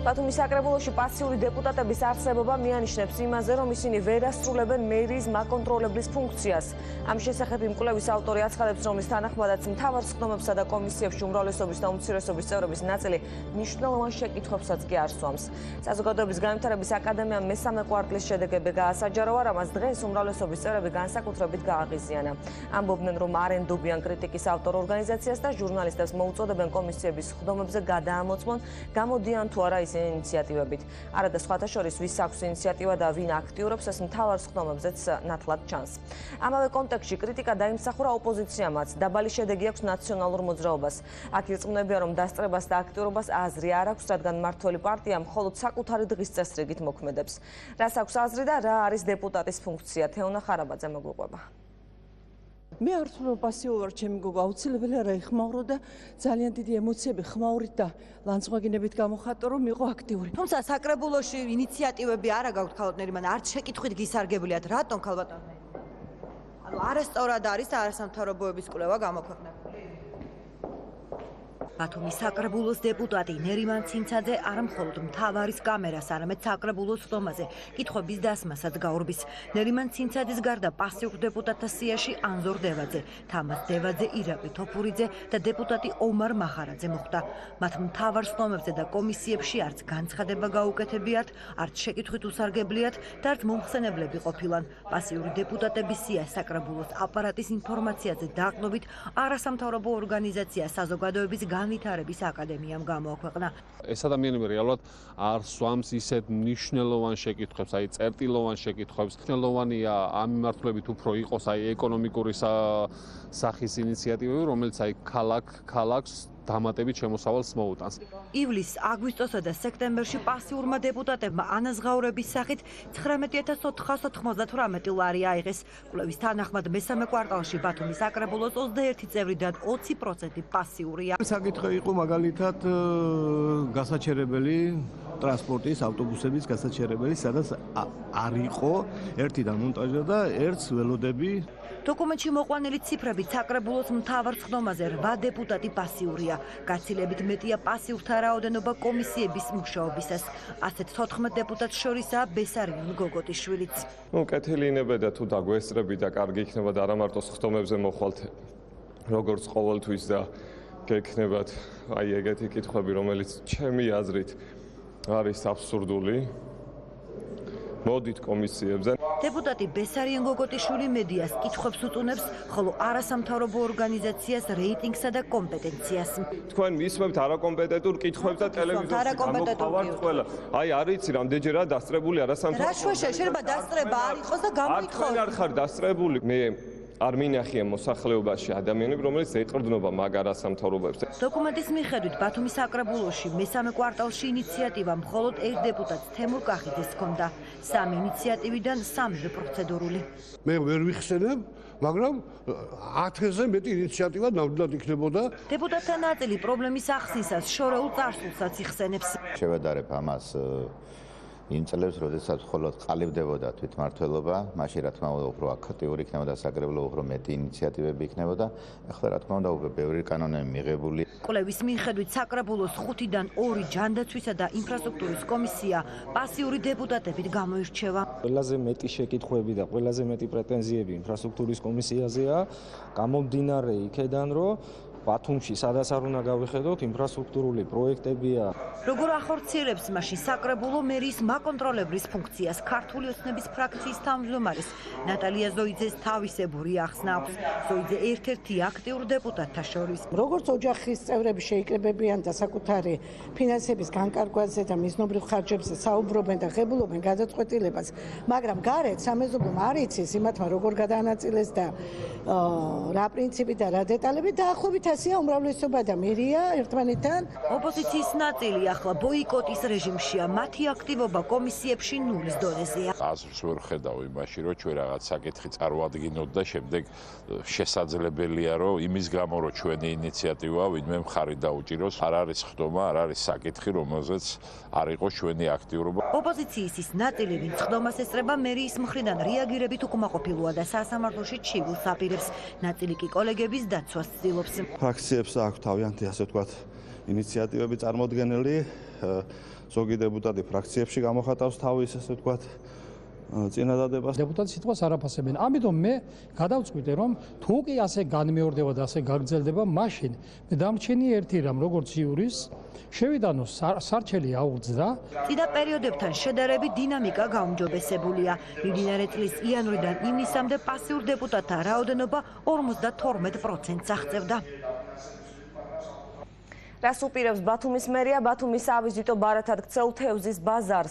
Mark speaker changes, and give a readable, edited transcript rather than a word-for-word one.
Speaker 1: ბათუმის საკრებულოში პასიური დეპუტატების არსებობა მიანიშნებს იმაზე, რომ ისინი ვერ ასრულებენ მერიის მაკონტროლებლის ფუნქციას. ამ შესახებ იმ კვლევის ავტორი აცხადებს, რომ ის თანახმადაც მთავარ სხდომებსა და კომისიებში უმრავლესობის და უმცირესობის წევრების ნაწილი მნიშვნელოვან შეკითხვებსაც კი არ სვამს. საზოგადოების განვითარების აკადემიამ მესამე კვარტლის შედეგები გაასაჯაროვა, რამაც დღეს უმრავლესობის წევრები განსაკუთრებით გააღიზიანა. ამბობდნენ, რომ არ ენდობიან კრიტიკის ავტორ ორგანიზაციას და ჟურნალისტებს მოუწოდებენ კომისიების სხდომებზე გადაამოწმონ, გამოდიან თუ არა ისინი ინიციატივებით. არა და სხვათა შორის ვის აქვს ინიციატივა და ვინ აქტიურობს, ეს მთავარ სხდომებზეც ნათლად ჩანს. ამავე კონტექსტში კრიტიკა დაიმსახურა ოპოზიციამაც. დაბალი შედეგი აქვს ნაციონალურ მოძრაობას. აქ ირწმუნებია, რომ დასწრებას და აქტიურობას აზრი არ აქვს, რადგან მმართველი პარტია მხოლოდ საკუთარი დღის წესრიგით მოქმედებს. რას აქვს აზრი და რა არის დეპუტატის ფუნქცია? თეონა ხარაბაძე მოგვიყვება.
Speaker 2: მე არ ვთვლი პასიურ ვარ, ჩემი გოგო, აუცილებელი არა იხმაურო და ძალიან დიდი ემოციები ხმაურით და ლანძღვაგინებით გამოხატო, რომ იყო აქტიური.
Speaker 3: თუმცა საკრებულოში ინიციატივები არა გაქვთ ქალბატონი, მან არც შეკითხვით გისარგებლიათ, რატომ ქალბატონი? ანუ არასწორად არის არასამთავრობოების კვლევა გამოქვეყნებული. ბათუმის საკრებულოს დეპუტატი ნერიმან ცინცაძე არა მხოლოდ მთავარის კამერას, არამედ საკრებულოს სხდომაზე კითხვების დასმასაც გაურბის. ნერიმან ცინცაძის გარდა პასიურ დეპუტატთა სიაში ანზორ დევაძე, თამაზ დევაძე, ირაკლი თოფურიძე და დეპუტატი ომარ მახარაძე მოხვდა. მათ მთავარ სხდომებზე და კომისიებში არც განცხადება გაუკეთებიათ, არც შეკითხვით უსარგებლიათ და არც მომხსენებლები ყოფილან. პასიური დეპუტატების სია საკრებულოს აპარატის ინფორმაციაზე დაყრდნობით არასამთავრობო ორგანიზაცია საზოგადოების განვითარების აკადემიამ გამოაქვეყნა.
Speaker 4: ეს ადამიანები რეალურად არ სვამს ისეთ მნიშვნელოვან შეკითხვებს, აი წერტილოვან შეკითხვებს. მნიშვნელოვანია ამ მიმართულებით უფრო იყოს აი ეკონომიკური სახის ინიციატივები, რომელიც აი ქალაქს დამატებით შემოსავალს მოუტანს.
Speaker 3: ივლისს, აგვისტოსა და სექტემბერში პასიურმა დეპუტატებმა ანაზღაურების სახით 19,498 ლარი აიღეს. კვლევის თანახმად მესამე კვარტალში ბათუმის საკრებულოს 21 წევრიდან 20% პასიურია.
Speaker 5: საკითხი იყო მაგალითად გასაჩერებელი ტრანსპორტის, ავტობუსების გასაჩერებელი, სადაც არ იყო ერთი დამონტაჟა და ერთს ველოდები.
Speaker 3: დოკუმენტში მოყვანილი ციფრებით საკრებულოს მთავარ სხდომაზე 8 დეპუტატი პასიურია. გაცილებით მეტია პასიურთა რაოდენობა კომისიების მუშაობისას. ასეთ 14 დეპუტატს შორისაა ბესარიონ გოგოტიშვილიც.
Speaker 6: კეთილინებე და თუ დაგვესწრები და კარგი იქნება და არა მარტო სხდომებზე მოხვალთ როგორც ყოველთვის და გექნებათ აი ეგეთი კითხვები, რომელიც ჩემი აზრით არის აბსურდული. მოდით კომისიებზე.
Speaker 3: დეპუტატი ბესარიონ გოგოტიშვილი მედიას კითხვებს უწუნებს, ხოლო არასამთავრობო ორგანიზაციას რეიტინგსა და კომპეტენციას.
Speaker 6: თქვენ მისმენთ არაკომპეტენტურ კითხვებს და ტელევიზორში გამოგხავართ ყველა. აი არ იცი რამდენჯერაა დასწრებული არასამთავრობო.
Speaker 3: რა შუაშია შეიძლება დასწრება არ იყოს და გამოიხოს.
Speaker 6: არ ხარ დასწრებული. მე არ მინახია მოსახლეობაში ადამიანები, რომელიც ეყრდნობა მაგ არასამთავრობოებს.
Speaker 3: დოკუმენტის მიხედვით ბათუმის საკრებულოში მესამე კვარტალში ინიციატივა მხოლოდ ერთ დეპუტატს თემურ კახიძეს ჰქონდა. 3 ინიციატივიდან 3 პროცედურული.
Speaker 7: მე ვერ ვიხსენებ, მაგრამ 1000-ზე მეტი ინიციატივა ნამდვილად იქნებოდა.
Speaker 3: დეპუტატთა ნაწილი პრობლემის ახსნისას შორეულ წარსულსაც იხსენებს.
Speaker 8: შევადარებ ამას იმ წლებს, როდესაც მხოლოდ ყალიბდებოდა თვითმმართველობა, მაშინ რა თქმა უნდა უფრო აქტიური იქნებოდა საკრებულო, უფრო მეტი ინიციატივები იქნებოდა. ახლა რა თქმა უნდა უკვე ბევრი კანონები მიღებული.
Speaker 3: კვლევის მიხედვით საკრებულოს 5-დან 2 ჯანდაცვისა და ინფრასტრუქტურის კომისია პასიური დეპუტატებით გამოირჩევა.
Speaker 9: ყველაზე მეტი შეკითხვები და ყველაზე მეტი პრეტენზიები ინფრასტრუქტურის კომისიაზეა, გამომდინარე იქედან, რომ ბათუმში სადაც არ უნდა გავიხედოთ, ინფრასტრუქტურული პროექტებია.
Speaker 3: როგორ ახორციელებს მაშინ საკრებულო მერიის მაკონტროლებლის ფუნქციას? ქართული ოცნების ფრაქციის თავმჯდომარის ნატალია ზოიძეს თავისებური ახსნა აქვს. ზოიძე ერთ-ერთი აქტიურ დეპუტატთა შორის.
Speaker 10: როგორც ოჯახის წევრები შეიკრიბებიან და საკუთარი ფინანსების განკარგვაზე და მიზნობრივ ხარჯებზე საუბრობენ და ღებულობენ გადაწყვეტილებას, მაგრამ გარეთ სამეზობლომ არ იცის იმათმა როგორ გადაანაწილეს და რა პრინციპი და რა დეტალები დაახლოებით ასეა უმრავლესობა და მერია ერთმანეთთან.
Speaker 3: ოპოზიციის ნაწილი ახლა ბოიკოტის რეჟიმშია, მათი აქტივობა კომისიებში ნულის დონეზეა.
Speaker 11: აზრს ვერ ხედავ იმაში, რომ ჩვენ რაღაც საკითხი წარვადგინოთ და შემდეგ შესაძლებელია, რომ იმის გამო, რომ ჩვენი ინიციატივა ვინმე მხარი დაუჭიროს, არ არის ხდომა, არ არის საკითხი, რომელზეც არ იყოს ჩვენი აქტიურობა.
Speaker 3: ოპოზიციის ის ნაწილი, ვინც ხდომას ესწრება, მერიის მხრიდან რეაგირებით უკმაყოფილოა და სასამართლოში ჩივილს აპირებს. ნაწილი კი კოლეგების დაცვას ცდილობს.
Speaker 5: ფრაქციებს აქვს თავიანთი ასე ვთქვათ
Speaker 12: ინიციატივები წარმოდგენილი, ზოგი დეპუტატი ფრაქციებში გამოხატავს თავის, ესე ვთქვათ, წინადადებას.
Speaker 13: დეპუტატი სიტყვას არ აფასებენ. ამიტომ მე გადავწყვიტე, რომ თუ კი ასე განმეორდება და ასე გაგრძელდება, მაშინ მე დამრჩენია ერთი რამ, როგორც იურის, შევიდანო სარჩელი აუგზდა.
Speaker 3: წინა პერიოდებთან შედარებით დინამიკა გაუმჯობესებულია. მიმდინარე წლის იანვრიდან ივნისამდე პასიურ დეპუტატთა რაოდენობა 52%-ს აღწევდა.
Speaker 1: რას უპირებს ბათუმის მერია? ბათუმის ავიზიტო ბარათად ქცეულ თევზის ბაზარს